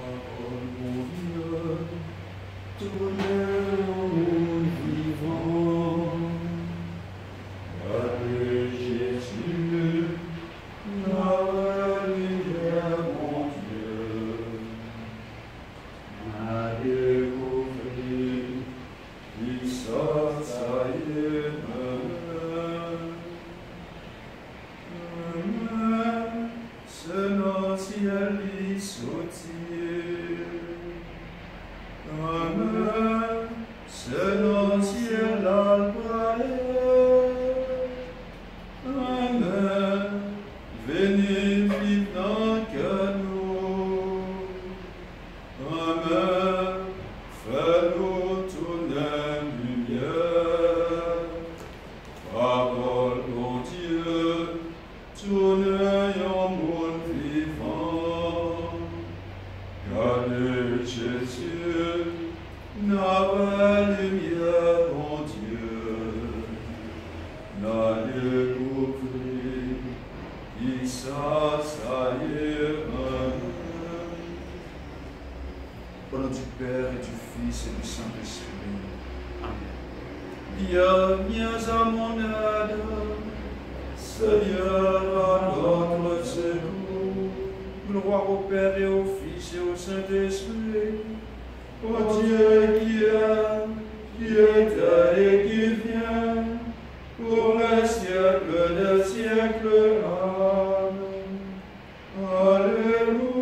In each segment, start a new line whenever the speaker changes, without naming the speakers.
parole, mon Dieu, tournez au monde vivant. Allez, Jésus, la lumière, mon Dieu, à découvrir, il sort, ça y est, selon ciel il sautit. Amen. Selon ciel alpaï. Amen. Venez vivant que nous. Amen. Fais-nous tourner lumière. Parole, mon Dieu, tournez en monde vivant. Gardez Jésus, la lumière, mon Dieu, la découvrir, qui ça y est. Au nom du Père et du Fils et du Saint-Esprit. Amen. Viens à mon aide, Seigneur, à notre secours. Gloire au Père et au Fils et au Saint-Esprit, au Dieu qui était et qui vient, pour les siècles des siècles. Amen. Alléluia.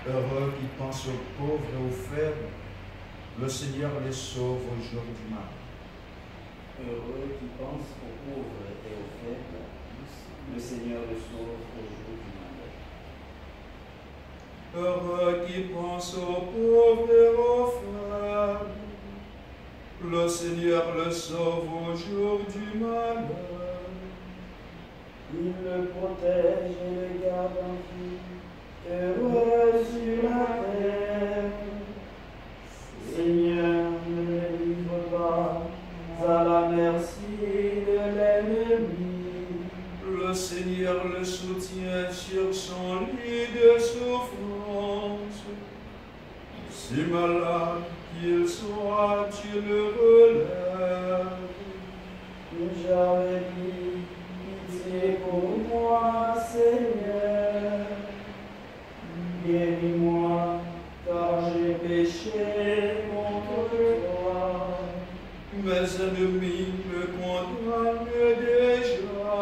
Heureux qui pense aux pauvres et aux faibles, le Seigneur les sauve au jour du mal.
Heureux qui pense aux pauvres et aux faibles, le Seigneur les sauve au jour du malheur.
Heureux qui pense aux pauvres et aux faibles, le Seigneur le sauve au jour du malheur.
Il le protège et le garde en vie, heureux sur la terre. Seigneur, ne les livre pas à la merci de l'ennemi.
Le Seigneur le soutient sur son lit de souffrance. Si malade qu'il soit, tu le relèves.
J'avais dit, pitié pour moi, Seigneur. Guéris-moi, car j'ai péché contre toi.
Mes ennemis me condamnent déjà.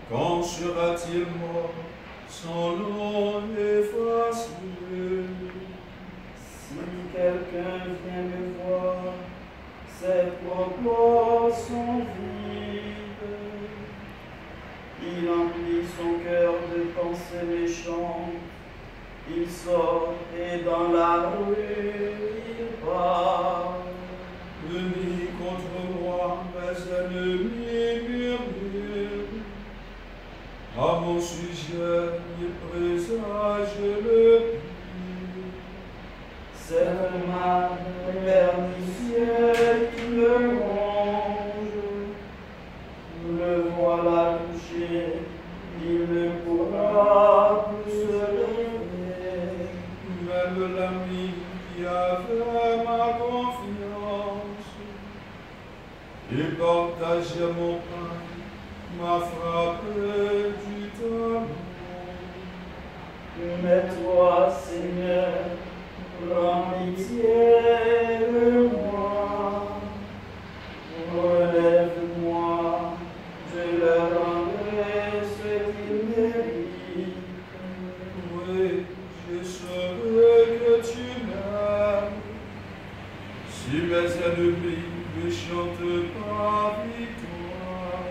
Quand sera-t-il mort, son nom effacé?
Si quelqu'un vient me voir, ses propos sont vides. Il emplit son cœur de pensées méchantes. Il sort et dans la rue il parle.
Unis contre moi, mes ennemis murmurent. À mon sujet, ils présagent le pire.
C'est le mal pernicieux qui me ronge. Le voilà couché, il ne pourra plus se lever.
Même l'ami qui avait ma confiance et partageait mon pain m'a frappé du talon.
Mais toi, Seigneur, prends pitié de moi. Relève-moi, je leur rendrai ce qu'ils méritent.
Oui, je saurai que tu m'aimes. Si mes ennemis me chantent pas victoire,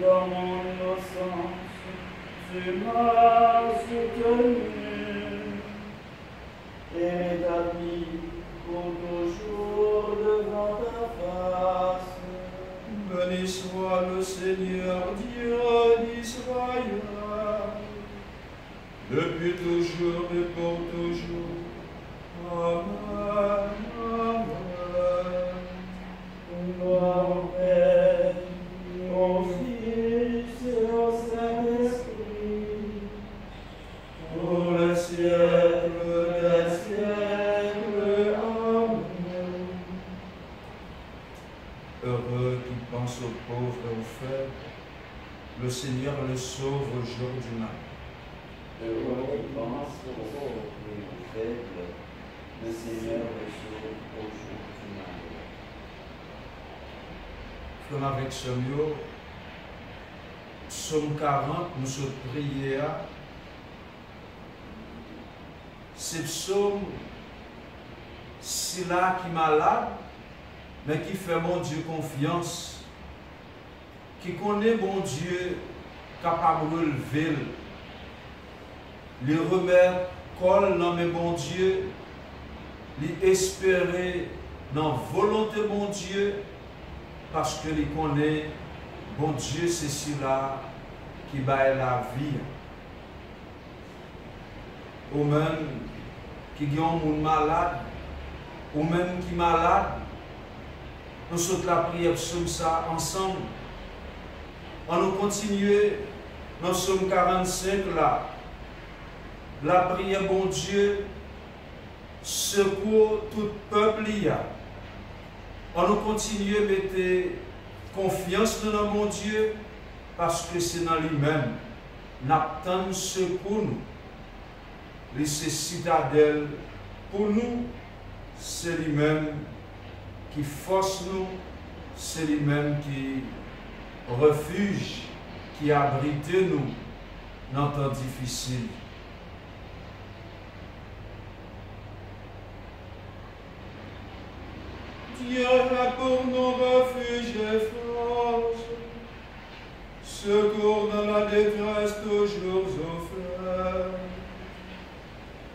Dans mon innocence, tu m'as soutenu et établi pour toujours devant ta face.
béni soit le Seigneur Dieu d'Israël, depuis toujours et pour toujours. Amen. Amen.
Gloire au Père, au Fils et au Saint-Esprit,
Pour le siècle des siècles. Amen. Heureux qui pense aux pauvres et aux faibles, le Seigneur le sauve au jour du mal.
heureux qui pense aux pauvres et aux faibles, le Seigneur le sauve au jour du mal.
Comme avec Samuel, Psaume 40, nous sommes priés. C'est psaume, c'est là qui est malade, mais qui fait mon Dieu confiance, qui connaît mon Dieu capable de relever, les remettre colle dans mes bon Dieu, les espérer dans la volonté mon Dieu, parce que les connaît bon Dieu, c'est celui-là qui baille la vie. Ou même qui a un monde malade, ou même qui est malade, nous sommes la prière sur ça ensemble. On nous continue dans Psaume 45 là. La prière, bon Dieu, secours tout peuple y a. On nous continue à mettre confiance dans mon Dieu parce que c'est dans lui-même. N'attend secours nous. C'est citadelle pour nous, c'est lui-même qui force nous, c'est lui-même qui refuge, qui abrite nous dans le temps difficile. Dieu est pour nous refuge et force, secours dans la détresse toujours offert.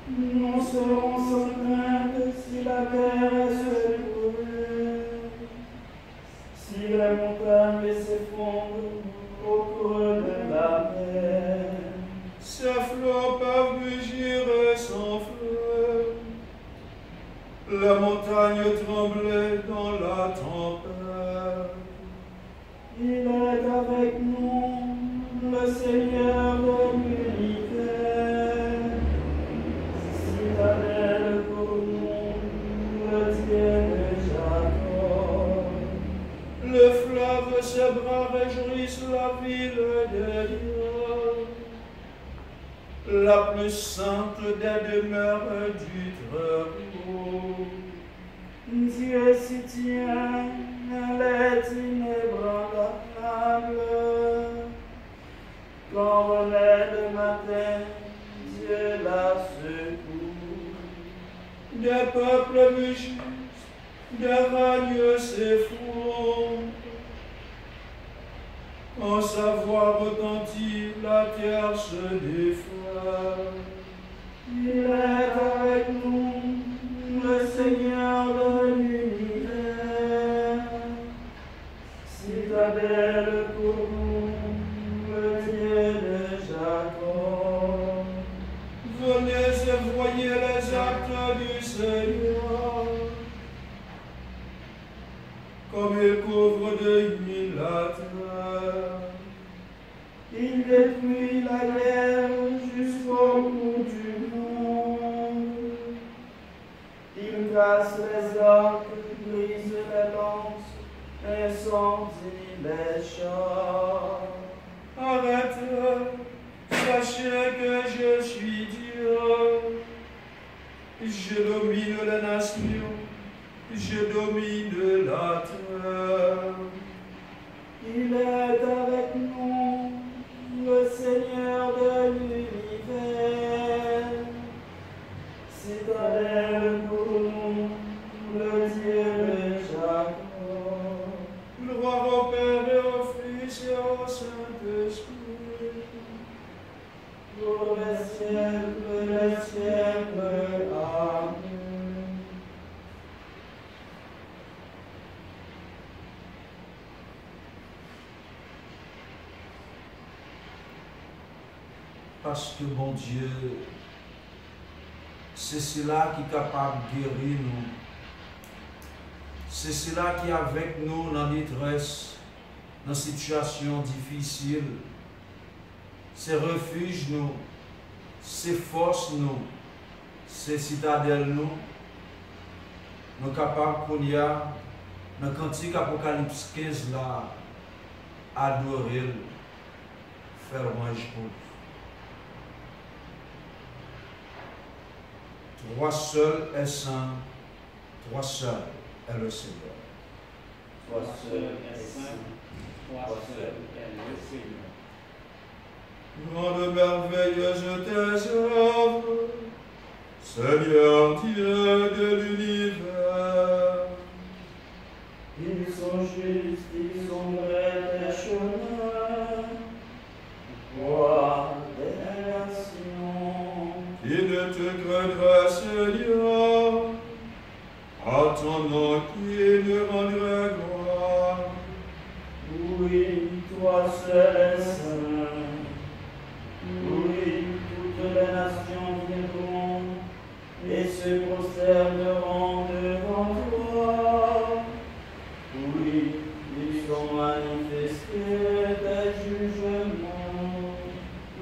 Nous serons sans crainte si la terre est secouée, si les montagnes s'effondrent au creux de la mer.
Ces flots peuvent mugir et s'enfler, la montagne trembler dans la tempête.
Il est avec nous, le Seigneur de l'univers. Citadelle pour nous, le Dieu de Jacob.
Le fleuve et ses bras réjouissent la ville de Dieu, la plus sainte des demeures du Très-Haut.
Dieu s'y tient, elle est inébranlable. Quand renaît le matin, Dieu la secoue.
Des peuples mugissent, des ragnes s'effondrent. En sa voix retentit, la terre se défait.
Il est avec nous, le Seigneur de l'univers. Citadelle pour nous, le Dieu de Jacob.
Venez et voyez les actes du Seigneur, comme il couvre de nuit la terre.
Il détruit la guerre jusqu'au bout du monde. Il casse les arcs, brise les lances, incendie les chars.
Arrêtez, sachez que je suis Dieu. Je domine les nations, je domine la terre.
Il est avec nous, le Seigneur de l'univers. Citadelle pour nous, le Dieu de Jacob.
Gloire au Père et au Fils et au parce que, bon Dieu, c'est cela qui est capable de guérir nous. C'est cela qui est avec nous dans la détresse, dans la situation difficile. C'est refuge nous, c'est force nous, c'est citadelle nous. Nous sommes capables qu'on y a, dans le cantique Apocalypse 15 là, adorer, faire louange pour. Toi seul est saint, toi seul est le Seigneur.
Toi seul est saint, toi seul est le Seigneur.
Grande merveilleuse tes œuvres, Seigneur Dieu de l'univers.
Ils sont justes, ils sont vrais tes chemins, roi des nations.
Qui ne te craindrait, Seigneur, à ton nom qui ne rendrait gloire.
Oui, toi seul es saint. Oui, toutes les nations viendront et se prosterneront devant toi. Oui, ils sont manifestés tes jugements.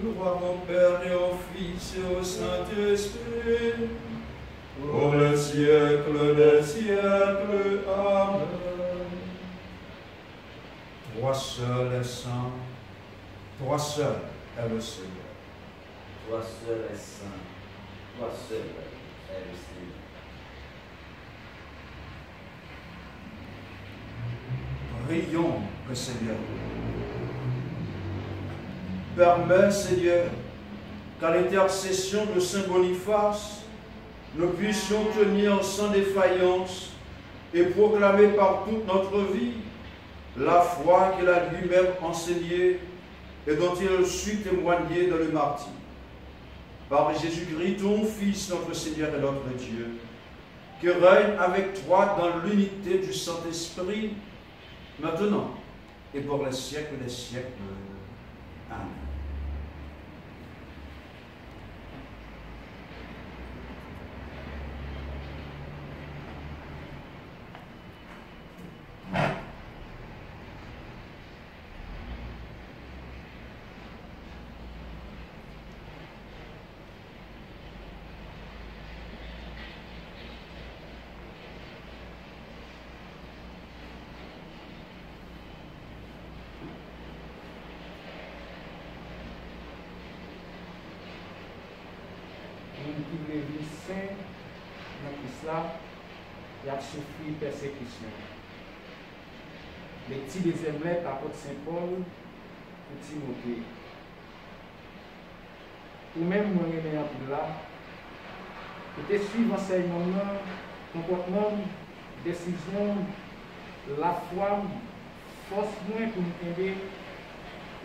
Gloire au Père et au Fils et au Saint-Esprit, pour le siècle des siècles. Amen. Toi seul es saint, toi seul est le Seigneur.
Toi seul es saint, toi seul est le Seigneur.
Prions le Seigneur. Permets, Seigneur, qu'à l'intercession de Saint Boniface, nous puissions tenir sans défaillance et proclamer par toute notre vie la foi qu'il a lui-même enseignée et dont il sut témoigner dans le martyre. Par Jésus-Christ, ton Fils, notre Seigneur et notre Dieu, qui règne avec toi dans l'unité du Saint-Esprit, maintenant et pour les siècles des siècles. Amen.
Qui veut vivre saint dans l'islam, il a souffert persécution. Les petits deuxième lettre apôtre Saint-Paul pour Timothée. Ou même moi je suis là, et suivre enseignement, comportement, décision, la foi, force moins pour nous aider,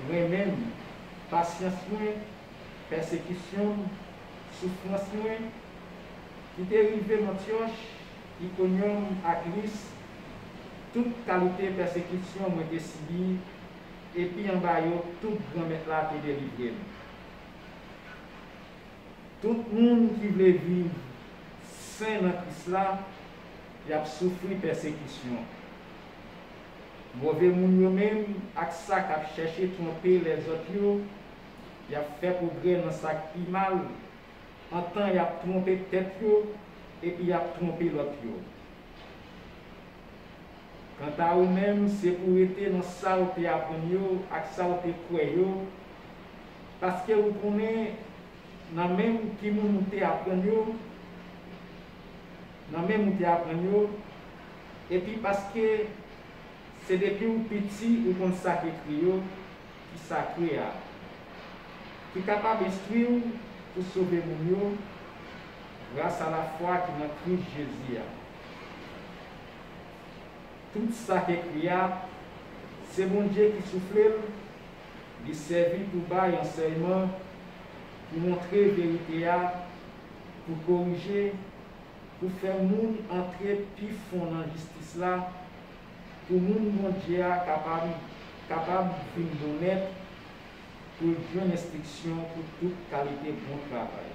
moi-même, patience moins, persécution, souffrance moins, qui est arrivé dans Antioche, Iconium, à Christ, toute qualité de persécution moi décidé, et puis en bas, tout grand maître là qui est délivré. Tout le monde qui veut vivre saint dans Christ là, il a souffert persécution. Mauvais monde même, avec ça qui a cherché à tromper les autres, il a fait progrès dans ça qui mal. En temps, il a trompé tête et puis il a trompé l'autre. Quant à vous-même, c'est pour être dans ça où vous apprenez, avec ça où vous croyez, parce que vous connaissez dans même qui vous apprenez, dans même vous apprenez, et puis parce que c'est depuis vous petit, vous connaissez ça qui est qui sacré, qui est capable d'instruire pour sauver mon yo, grâce à la foi qui est dans Christ Jésus. Tout ça qui est c'est mon Dieu qui souffle, qui servit pour bailler enseignement, pour montrer la vérité, pour corriger, pour faire le monde entrer plus fond dans la justice là, pour le monde mon Dieu capable de vivre honnête, pour une instruction pour toute qualité de bon travail.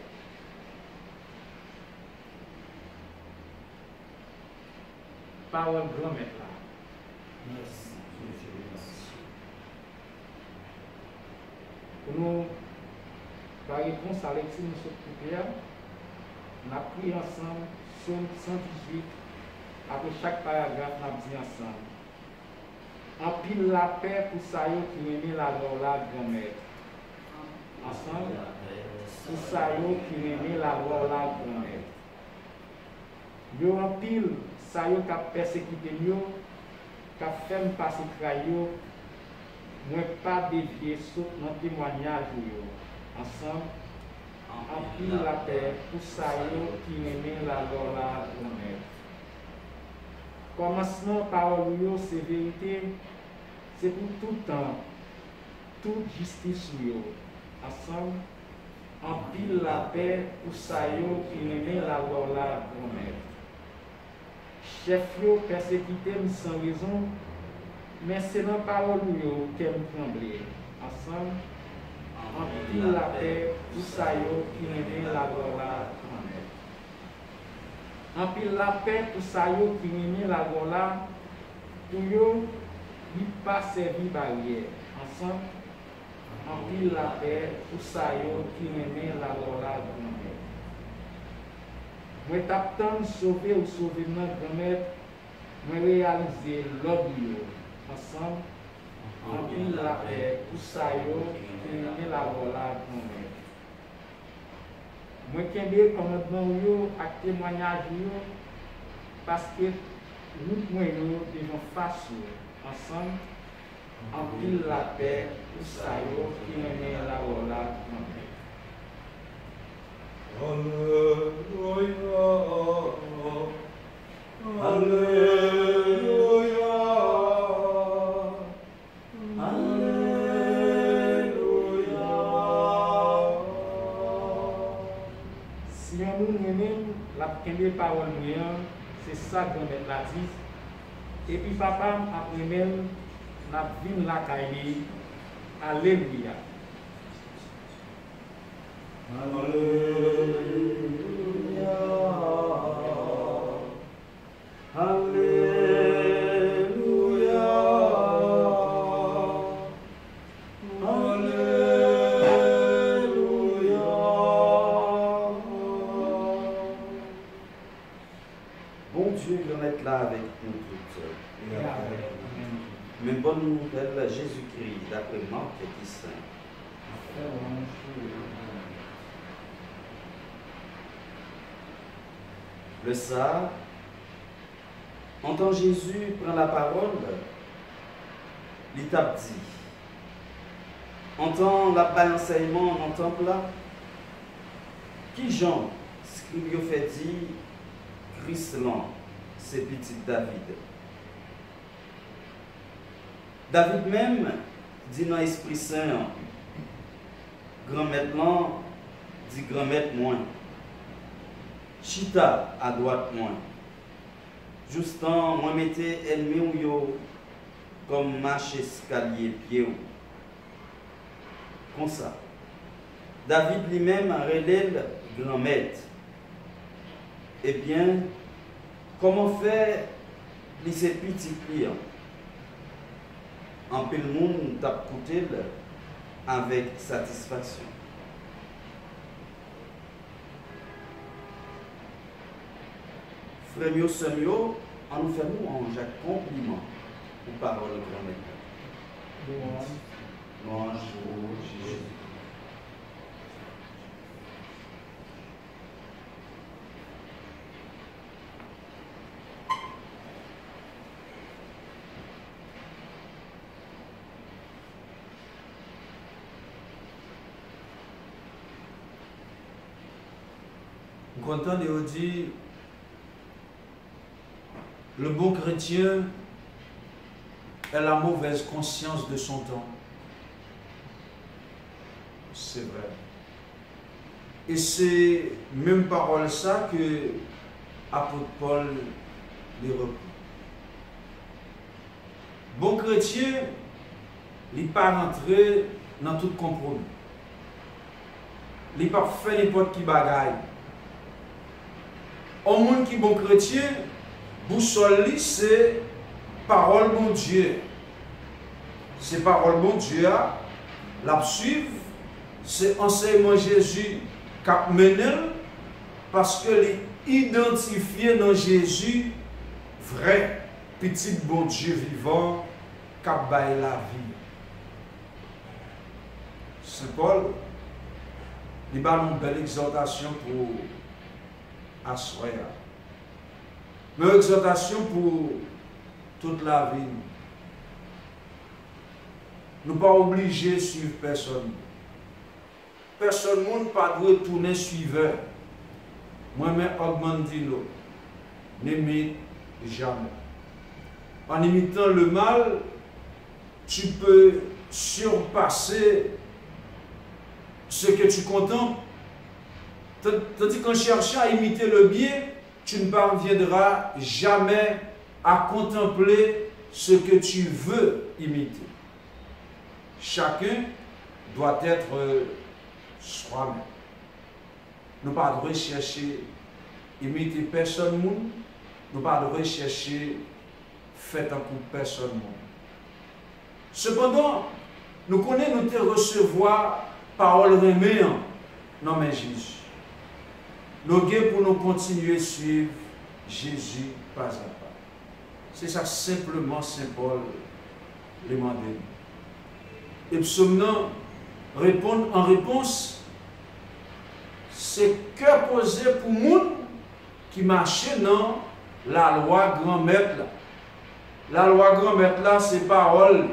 Parole grand-mère là.
Merci.
Pour nous, par réponse à l'exil de notre prière, on a pris ensemble Psaume 118, après chaque paragraphe, on a dit ensemble. Empile la paix pour ça qui aimait la grand-mère. Ensemble, pour ça qui aimait la grand-mère. Yo empile ça qui a persécuté yo, qui a fait passer trayo, moi pas dévier sauf dans témoignage yo. Ensemble, empile la paix pour ça qui aimait la grand-mère. Commencement parole yo, c'est vérité, c'est pour tout temps, toute justice yo. Ensemble, empile la paix pour ça qui aimait la grand-mère. Chef yo persécuté sans raison, mais c'est dans parole yo qu'elle tremble. Ensemble, empile la paix pour ça qui aimait la grand-mère. Empile la paix pour ça qui aimait la grand-mère, pour yo n'y pas servi barrière. Ensemble, empile la paix pour ça qui aimait la grand-mère. Moi t'attends sauver ou sauver notre grand-mère, moi réaliser l'ordre ensemble, empile la paix pour ça qui aimait la grand-mère. Moi qui ai commandement yo ak témoignage yo parce que nous moi yo devons face ensemble empile la paix pour ça qui aimait la grand-mère.
Alléluia, Alléluia, Alléluia.
Si on nous aime, la première parole c'est ça que nous la dit. Et puis papa après même n'a vu la caille. Alléluia.
Alléluia, Alléluia, Alléluia.
Bon Dieu, il va être là avec nous toutes. Mais bonne nouvelle, Jésus-Christ, d'après Marc, qui saint. Le ça, entend Jésus prend la parole, il t'a dit. Entend la bas enseignement dans le temple là. Qui Jean, scribe fait dire, Christ là, c'est petit David. David même dit dans l'Esprit Saint, grand-maître là, dit grand-maître moins. Chita à droite moins. Justement, moi mettez ennemi ou yo comme marche escalier pied ou. Comme ça. David lui-même relève grand-maître. Eh bien, comment faire les petits clients? En peu le monde t'a coûté avec satisfaction. Frère mio, sœur mio, en nous faisons un compliment aux paroles de grand-mère. Louange au Jésus.
Content de vous dire, le bon chrétien a la mauvaise conscience de son temps. C'est vrai. Et c'est même parole ça que apôtre Paul les reprend. Bon chrétien, il n'est pas rentré dans tout compromis. Il n'a pas fait n'importe qui bagaille. Un monde qui est bon chrétien, boussole, c'est parole bon Dieu. C'est parole bon Dieu, la suivre, c'est enseignement Jésus qu'a mené parce que les identifié dans Jésus, vrai petit bon Dieu vivant, qu'a baillé la vie. Saint Paul, il a une belle exhortation pour asseoir. Une exhortation pour toute la vie. Nous ne sommes pas obligés de suivre personne. Personne ne pas doit tourner suiveur. Moi-même, augmente l'eau. N'imite jamais. En imitant le mal, tu peux surpasser ce que tu contemples. Tandis qu'en cherchant à imiter le bien, tu ne parviendras jamais à contempler ce que tu veux imiter. Chacun doit être soi-même. Nous ne pas chercher imiter personne, nous ne pas chercher faire un coup de personne. Cependant, nous connaissons nous te recevoir parole reméant non mais Jésus. Nous avons pour nous continuer à suivre Jésus pas à pas. C'est ça simplement Saint Paul les demandé. Et psaume répondre en réponse, c'est que posé pour monde qui marchait dans la loi grand-maître. La loi grand-maître là, c'est parole.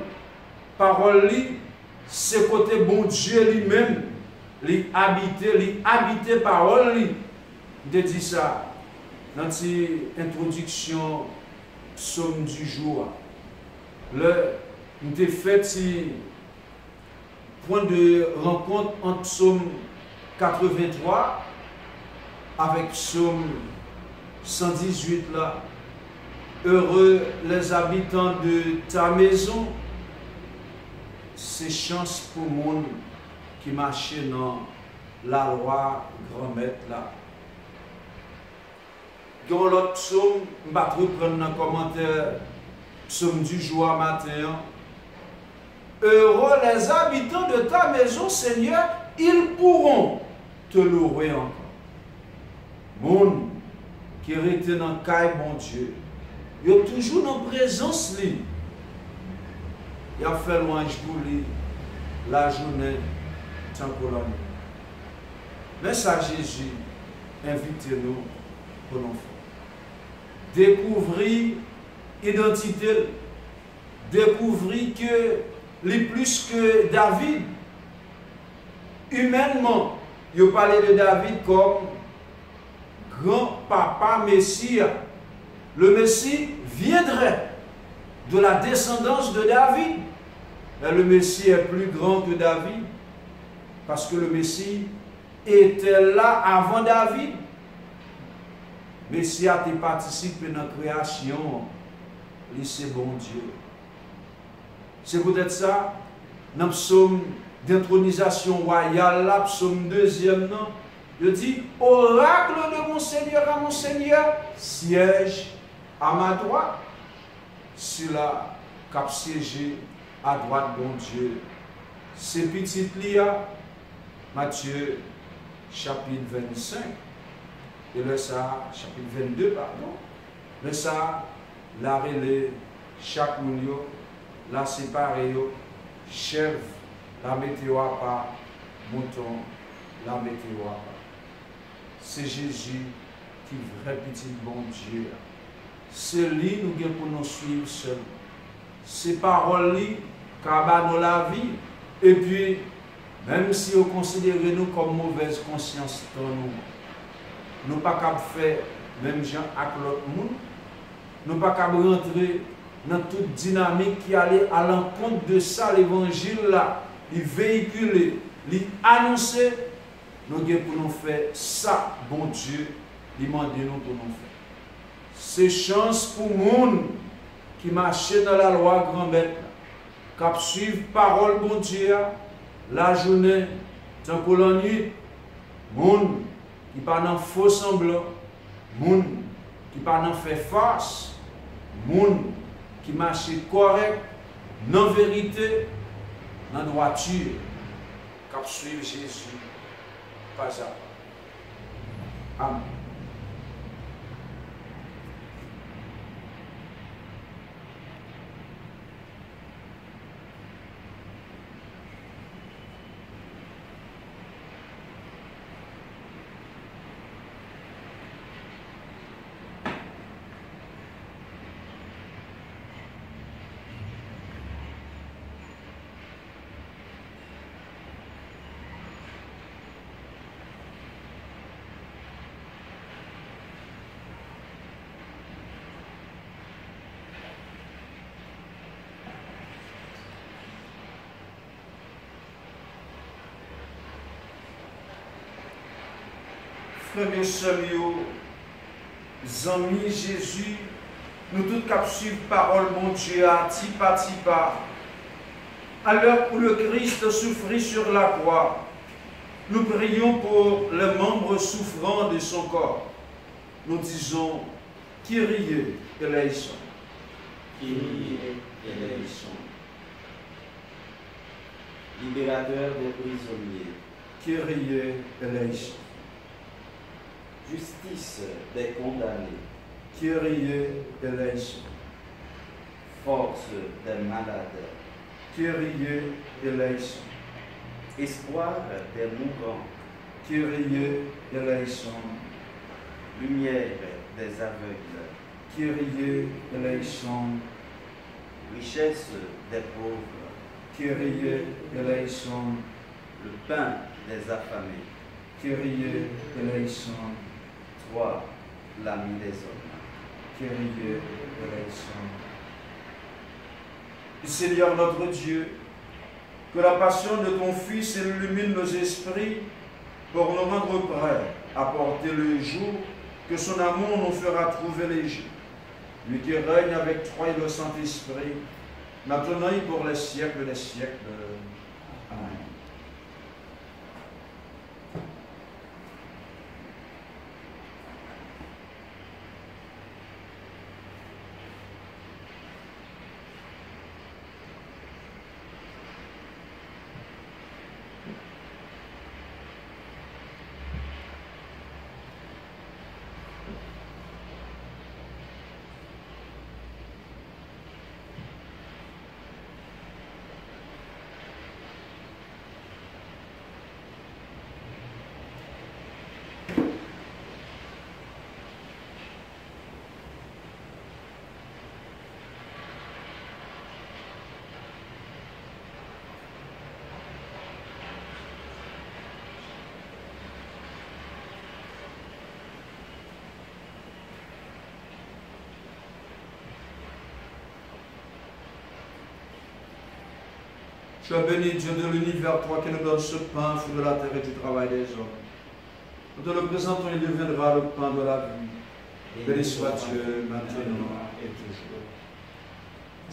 Parole c'est côté bon Dieu lui-même. Habiter parole de dire ça dans l'introduction psaume du jour. Nous avons fait point de rencontre entre psaume 83 avec psaume 118 là. Heureux les habitants de ta maison. C'est chance pour le monde qui marche dans la loi grand-maître là. Dans l'autre psaume, je vais reprendre un commentaire, psaume du jour matin. Heureux les habitants de ta maison, Seigneur, ils pourront te louer encore. Monde qui est dans le caille, mon Dieu, il est toujours dans la présence. Il a fait louange pour lui la journée tant pour l'année. Mais ça, Jésus, invitez-nous pour nous faire. Découvrir l'identité, découvrir que les plus que David. Humainement, il parlait de David comme grand-papa Messie. Le Messie viendrait de la descendance de David. Et le Messie est plus grand que David parce que le Messie était là avant David. Messie a participé dans la création. C'est bon Dieu. C'est peut-être ça, dans le psaume d'intronisation royale, là, psaume 2e, il dit oracle de mon Seigneur à mon Seigneur, siège à ma droite. C'est là qu'a siégé à droite, bon Dieu. C'est petit lia, Matthieu chapitre 25, et le ça, chapitre 22, pardon. Le ça, la relais, chaque mounio, la séparé, chèvre, la météo à pas, mouton, la météo à pas. C'est Jésus qui est vrai petit bon Dieu. C'est lui nous gagnons pour nous suivre seul. Ces paroles qui nous la vie. Et puis, même si vous considérez nous comme mauvaise conscience dans nous, nous ne pouvons pas faire même gens avec l'autre monde. Nous ne pouvons pas rentrer dans toute dynamique qui allait à l'encontre de ça, l'évangile là, il véhiculer, il annoncer. Nous avons pour nous faire ça, bon Dieu, demandez nous pour nous faire. C'est chance pour le monde qui marche dans la loi grand-maître, qui suit parole bon Dieu, la journée, tant que la nuit, monde qui pas dans faux semblant, monde qui pas dans fait face, monde qui marche correct, dans vérité, dans droiture, qui suivre Jésus, pas ça. Amen. Frères et sœurs, amis Jésus, nous tous cap suivre parole mon Dieu à tipa tipa. À l'heure où le Christ souffrit sur la croix, nous prions pour les membres souffrants de son corps. Nous disons Kyrie eleison.
Kyrie eleison. Libérateur des prisonniers.
Kyrie eleison.
Justice des condamnés.
Kyrie eleison.
Force des malades.
Kyrie eleison.
Espoir des mourants.
Kyrie eleison.
Lumière des aveugles.
Kyrie eleison.
Richesse des pauvres.
Kyrie eleison.
Le pain des affamés.
Kyrie eleison.
Toi, l'ami des hommes.
Kyrie eleison. Seigneur notre Dieu, que la passion de ton Fils illumine nos esprits pour nous rendre prêts à porter le jour que son amour nous fera trouver léger. Lui qui règne avec toi et le Saint-Esprit, maintenant et pour les siècles des siècles. Amen. Tu as béni Dieu de l'univers, toi qui nous donnes ce pain, fruit de la terre et du travail des hommes. Nous te le présentons, il deviendra le pain de la vie. Béni soit Dieu, maintenant et toujours.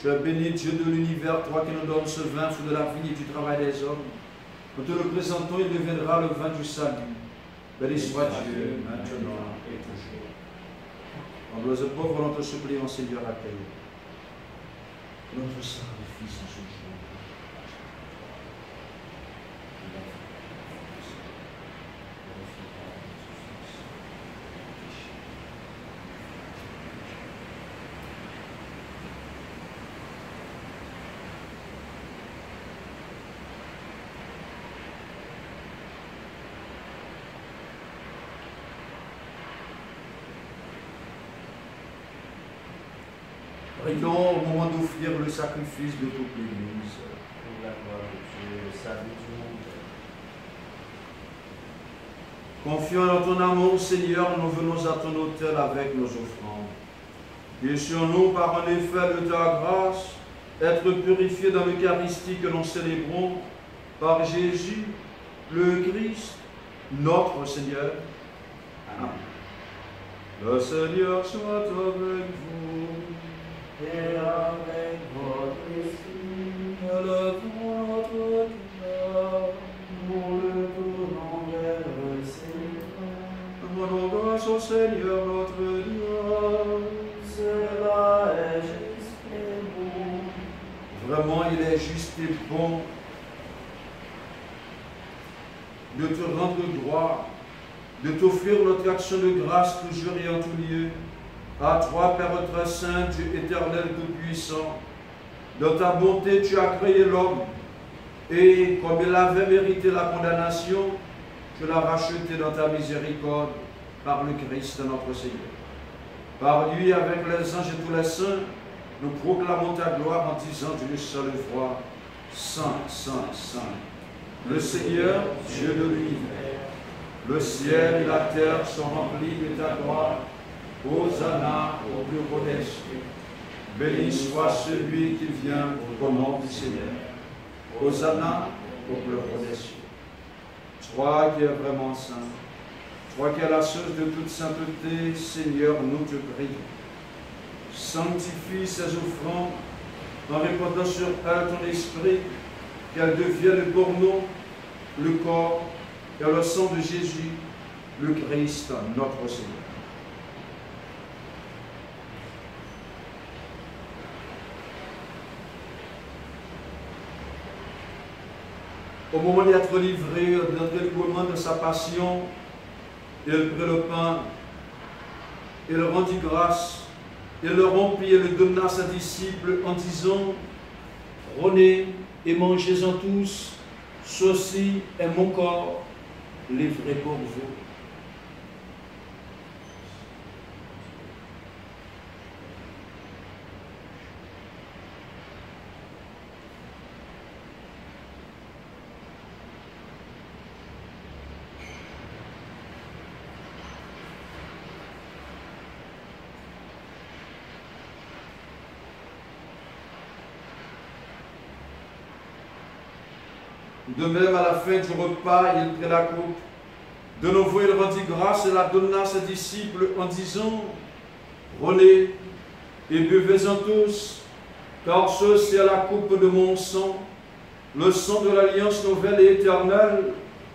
Tu as béni Dieu de l'univers, toi qui nous donnes ce vin, fruit de la vie et du travail des hommes. Nous te le présentons, il deviendra le vin du salut. Béni soit Dieu, maintenant et toujours. Humbles et pauvres, nous te supplions, Seigneur, accueille notre sacrifice en ce jour. Prions au moment d'offrir le sacrifice de toute l'Église.
Pour la gloire de Dieu, le salut du monde.
Confiant dans ton amour, Seigneur, nous venons à ton autel avec nos offrandes. Laissons-nous par un effet de ta grâce être purifiés dans l'Eucharistie que nous célébrons par Jésus, le Christ, notre Seigneur. Amen. Le Seigneur soit avec vous.
Et avec votre esprit,
Élevons notre cœur. au Seigneur notre Dieu.
Cela est juste et bon.
Vraiment, il est juste et bon de te rendre gloire, de t'offrir notre action de grâce toujours et en tout lieu. À toi, Père très saint, Dieu éternel tout-puissant, dans ta bonté, tu as créé l'homme, et comme il avait mérité la condamnation, tu l'as racheté dans ta miséricorde par le Christ notre Seigneur. Par lui, avec les anges et tous les saints, nous proclamons ta gloire en disant d'une seule voix, Saint, Saint, Saint. Le Seigneur, Dieu de l'univers, le ciel et la terre sont remplis de ta gloire. Hosanna au plus haut des cieux. Béni soit celui qui vient au nom du Seigneur. Hosanna au plus haut des cieux. Toi qui es vraiment saint, toi qui es la source de toute sainteté, Seigneur, nous te prions. Sanctifie ces offrandes en répandant sur elles ton esprit, qu'elles deviennent pour nous le corps et le sang de Jésus, le Christ, notre Seigneur. Au moment d'être livré, d'entrer le moment de sa passion, il prit le pain, il rendit grâce, il le rompit et le donna à ses disciples en disant, prenez et mangez-en tous, ceci est mon corps livré pour vous. De même, à la fin du repas, il prit la coupe. De nouveau, il rendit grâce et la donna à ses disciples en disant, prenez et buvez-en tous, car ceci est la coupe de mon sang, le sang de l'alliance nouvelle et éternelle,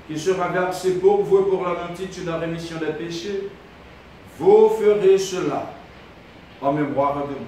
qui sera versé pour vous et pour la multitude en rémission des péchés. Vous ferez cela en mémoire de nous.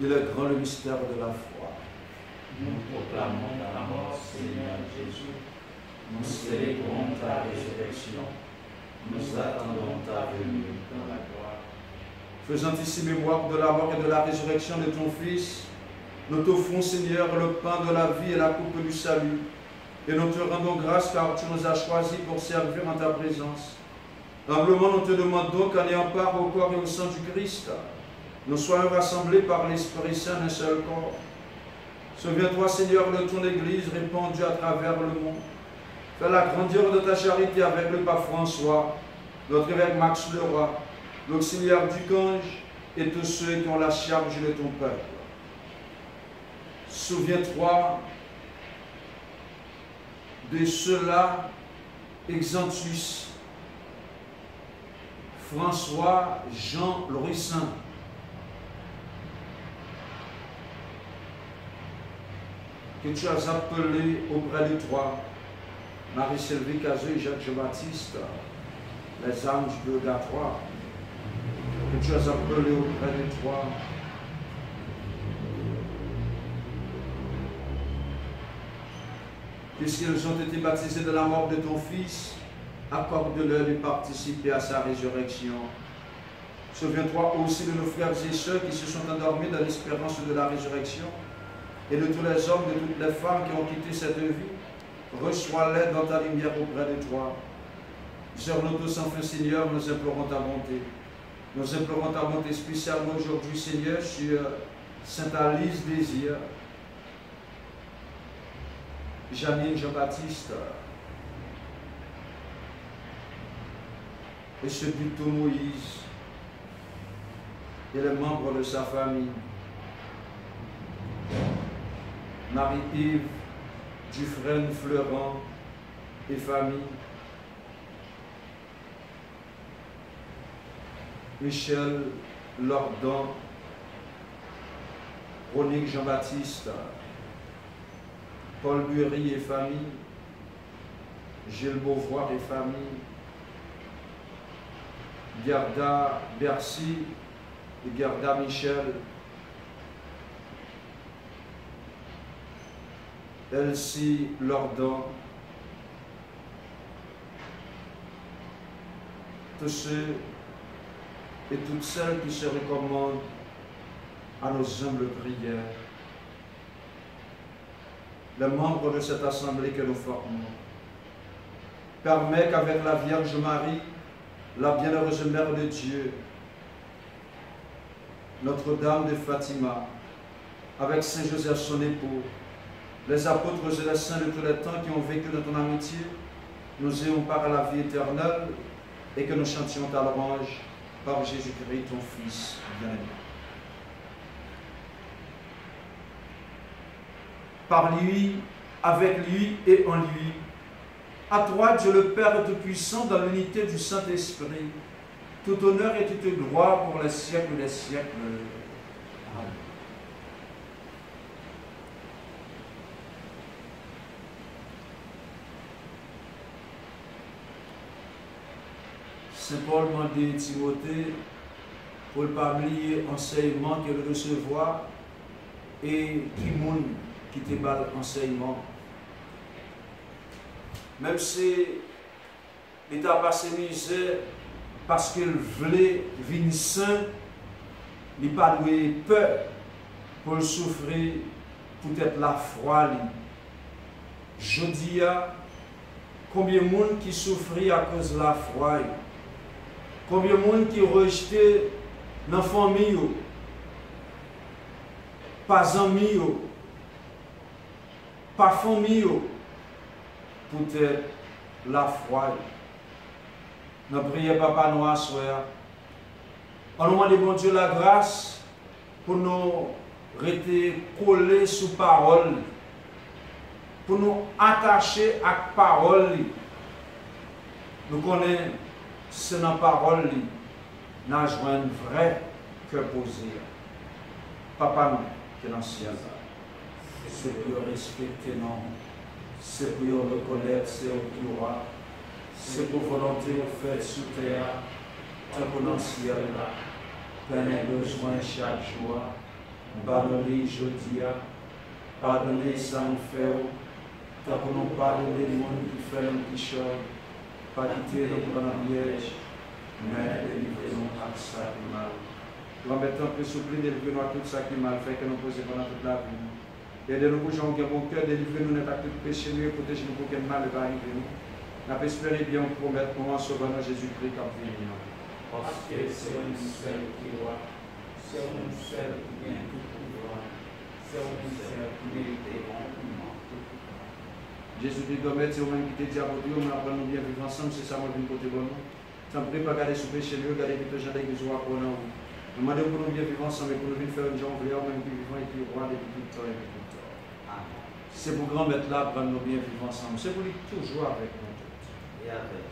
Il est grand le mystère de la foi.
Nous proclamons ta mort, Seigneur Jésus. Nous célébrons ta résurrection. Nous attendons ta venue dans la gloire.
Faisant ici mémoire de la mort et de la résurrection de ton Fils, nous t'offrons, Seigneur, le pain de la vie et la coupe du salut. Et nous te rendons grâce car tu nous as choisis pour servir en ta présence. Humblement, nous te demandons qu'en ayant part au corps et au sang du Christ, nous soyons rassemblés par l'Esprit Saint d'un seul corps. Souviens-toi, Seigneur, de ton Église répandue à travers le monde. Fais la grandeur de ta charité avec le pape François, notre évêque Max Leroy, l'auxiliaire Ducange et tous ceux qui ont la charge de ton peuple. Souviens-toi de ceux-là, Exantus, François, Jean, Louis Saint, que tu as appelé auprès de toi, Marie-Sylvie Cazeux et Jacques Jean-Baptiste, les âmes du purgatoire, que tu as appelé auprès de toi, puisqu'ils ont été baptisés de la mort de ton Fils, accorde-leur de participer à sa résurrection. Souviens-toi aussi de nos frères et sœurs qui se sont endormis dans l'espérance de la résurrection, et de tous les hommes, de toutes les femmes qui ont quitté cette vie. Reçois-les dans ta lumière auprès de toi. Sers-nous tous enfin, Seigneur, nous implorons ta bonté. Nous implorons ta bonté spécialement aujourd'hui, Seigneur, sur Sainte Alice Désir, Janine Jean-Baptiste, et ce du tout Moïse et les membres de sa famille. Marie-Yves, Dufresne, Fleurant et famille. Michel, Lordon, Ronique Jean-Baptiste, Paul Bury et famille, Gilles Beauvoir et famille, Garda Bercy et Garda Michel, Elsie Lordon, tous ceux et toutes celles qui se recommandent à nos humbles prières, les membres de cette assemblée que nous formons. Permets qu'avec la Vierge Marie, la bienheureuse Mère de Dieu, Notre-Dame de Fatima, avec Saint Joseph son époux, les apôtres et les saints de tous les temps qui ont vécu dans ton amitié, nous ayons part à la vie éternelle et que nous chantions ta louange par Jésus-Christ, ton Fils bien-aimé. Par lui, avec lui et en lui, à toi, Dieu le Père Tout-Puissant, dans l'unité du Saint-Esprit, tout honneur et toute gloire pour les siècles des siècles. Amen. Saint Paul m'a dit, Timothée, pour ne pas oublier l'enseignement qu'il recevoir et qui moun qui te bat l'enseignement. Même si il t'a passé misère parce qu'il voulait vivre saint, il n'a pas eu peur pour le souffrir, peut-être la foi. Je dis, combien de monde qui souffrit à cause de la foi? Combien de monde qui rejeté dans la famille, pas amis, pas famille, peut-être la foi. Nous prions Papa Noir soir. On nous demande bon Dieu la grâce pour nous rester collés sous parole, pour nous attacher à la parole. Nous connaissons c'est dans la parole nous avons un vrai cœur posé. Papa nous, qui est dans le ciel, c'est pour respecter nous, c'est pour reconnaître c'est au roi, c'est pour volonté faite sous terre, tant que dans le ciel, prenez besoin chaque jour, pardonnez jeudi, pardonnez ça nous fait, tant que nous pardonnons les gens qui font un petit chose. Pas quitter nos grands pièges, mais délivrez-nous à ça qui mal. Nous mettons plus souple, délivrez-nous à tout ça qui mal fait que nous posons pendant toute la vie. Aidez-nous pour gens qui ont bon cœur, délivrez-nous à tout péché, nous et protégez-nous pour qu'un mal ne va arriver. Nous espérons bien promettre pour en sauvant Jésus-Christ comme venu.
Parce que c'est un seul qui roi, c'est un seul qui vient tout pouvoir, c'est un seul qui mérite bon.
Jésus-Christ doit mettre au même qui te dit à votre Dieu, on apprend nous bien vivre ensemble, c'est ça moi qui me côté bon. Sans prie pas garder sous péché, garder que les gens d'église ou à nous. Nous demandons pour nous bien vivre ensemble et pour nous venir faire une jambe en même qui vivant et qui roi depuis tout temps et depuis tout temps. C'est pour grand maître là, prendre nous bien vivre ensemble. C'est pour lui toujours avec nous.
Et avec.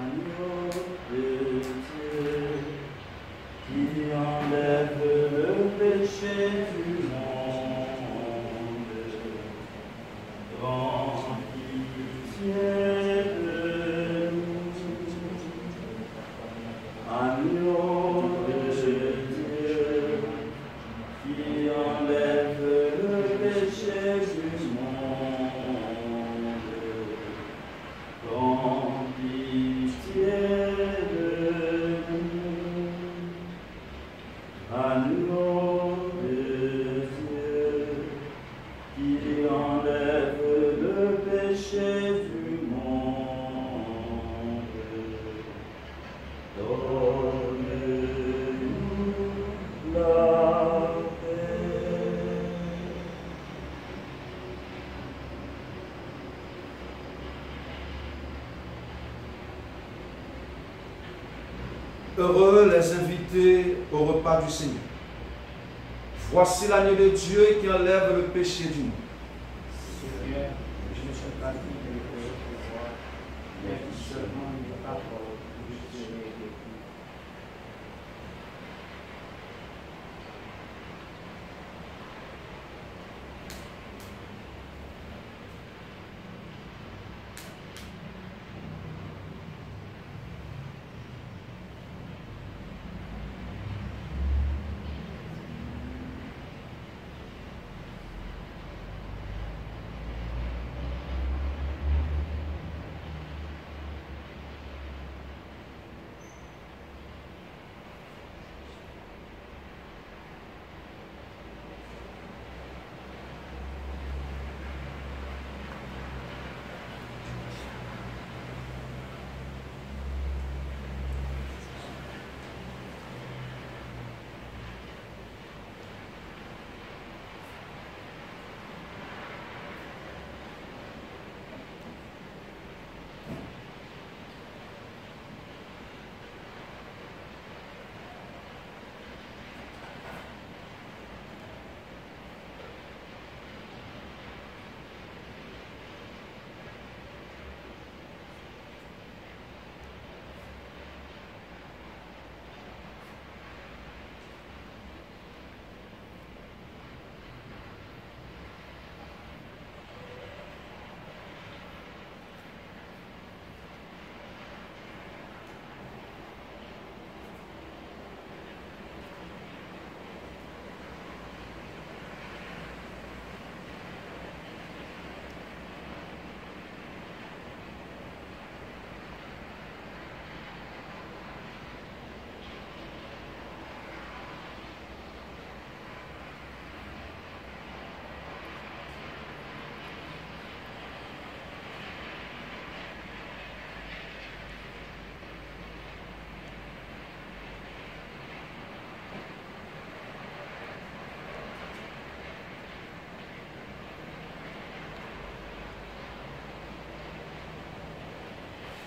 Agneau de Dieu, qui enlève le péché du monde, prends pitié de nous. Agneau de Dieu, qui enlève le péché du monde, prends pitié de nous. Agneau de Dieu, qui enlève le péché du monde, donne-nous la paix.
Heureux les invités au repas du Seigneur. Voici l'agneau de Dieu qui enlève le péché du monde.
Seigneur, je ne suis pas digne de recevoir, mais seulement une parole que je serai guéri.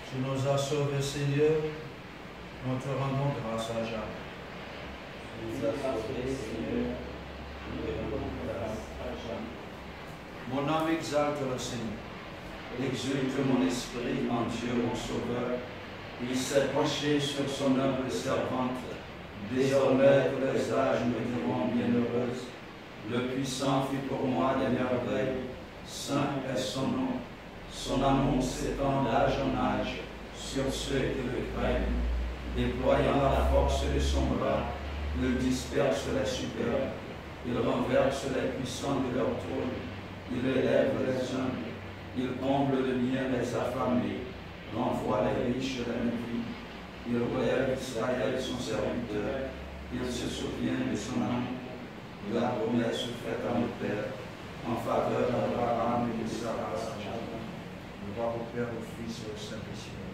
Tu nous as sauvés, Seigneur. Nous te rendons grâce à jamais.
Tu nous as sauvés, Seigneur. Nous te rendons grâce à jamais.
Mon âme exalte le Seigneur. Exulte mon esprit en Dieu, mon Sauveur. Il s'est penché sur son humble servante. Désormais, tous les âges me diront bienheureuse. Le puissant fit pour moi des merveilles. Saint est son nom. Son annonce s'étend d'âge en âge sur ceux qui le craignent. Déployant la force de son bras, il disperse les superbes. Il renverse les puissants de leur trône. Il élève les humbles. Il comble de bien les affamés. Renvoie les riches les maudits. Il relève Israël son serviteur. Il se souvient de son âme, de la promesse faite à nos pères en faveur d'Abraham et de Sarah. Gloire au Père, au Fils et au Saint-Esprit.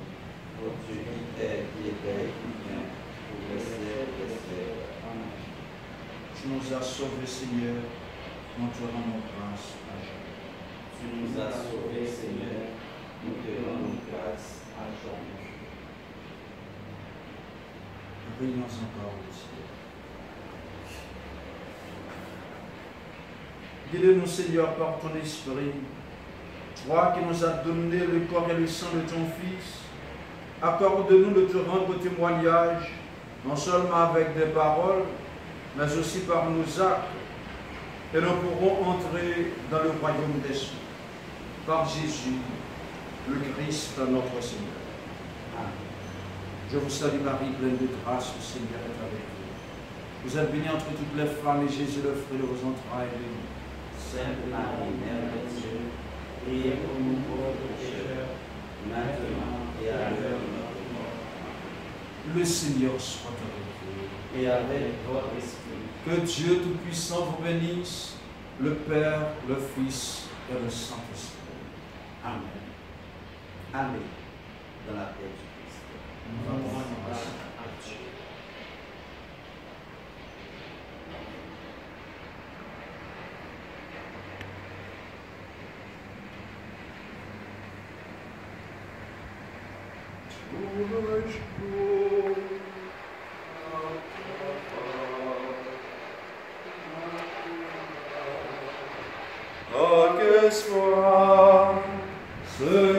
Ô Dieu qui est, qui était et qui vient, pour les siècles des siècles. Amen.
Tu nous as sauvés, Seigneur. Nous te rendons grâce à jamais.
Tu nous as sauvés, Seigneur. Nous te rendons grâce à jamais.
Prions encore le ciel. Guide-nous, Seigneur, par ton esprit. Toi qui nous as donné le corps et le sang de ton Fils, accorde-nous de te rendre témoignage, non seulement avec des paroles, mais aussi par nos actes, et nous pourrons entrer dans le royaume des cieux. Par Jésus, le Christ, notre Seigneur. Amen. Je vous salue Marie, pleine de grâce, le Seigneur est avec vous. Vous êtes bénie entre toutes les femmes, et Jésus, le fruit de vos entrailles, est béni.
Sainte Marie, Mère de Dieu, priez pour nous pauvres pécheurs, maintenant et à l'heure de notre mort.
Le Seigneur soit avec vous.
Et avec votre esprit.
Que Dieu Tout-Puissant vous bénisse, le Père, le Fils et le Saint-Esprit.
Amen. Allez dans la paix du Christ.
Nous rendons grâce à Dieu. Pour le jour Espoir, ce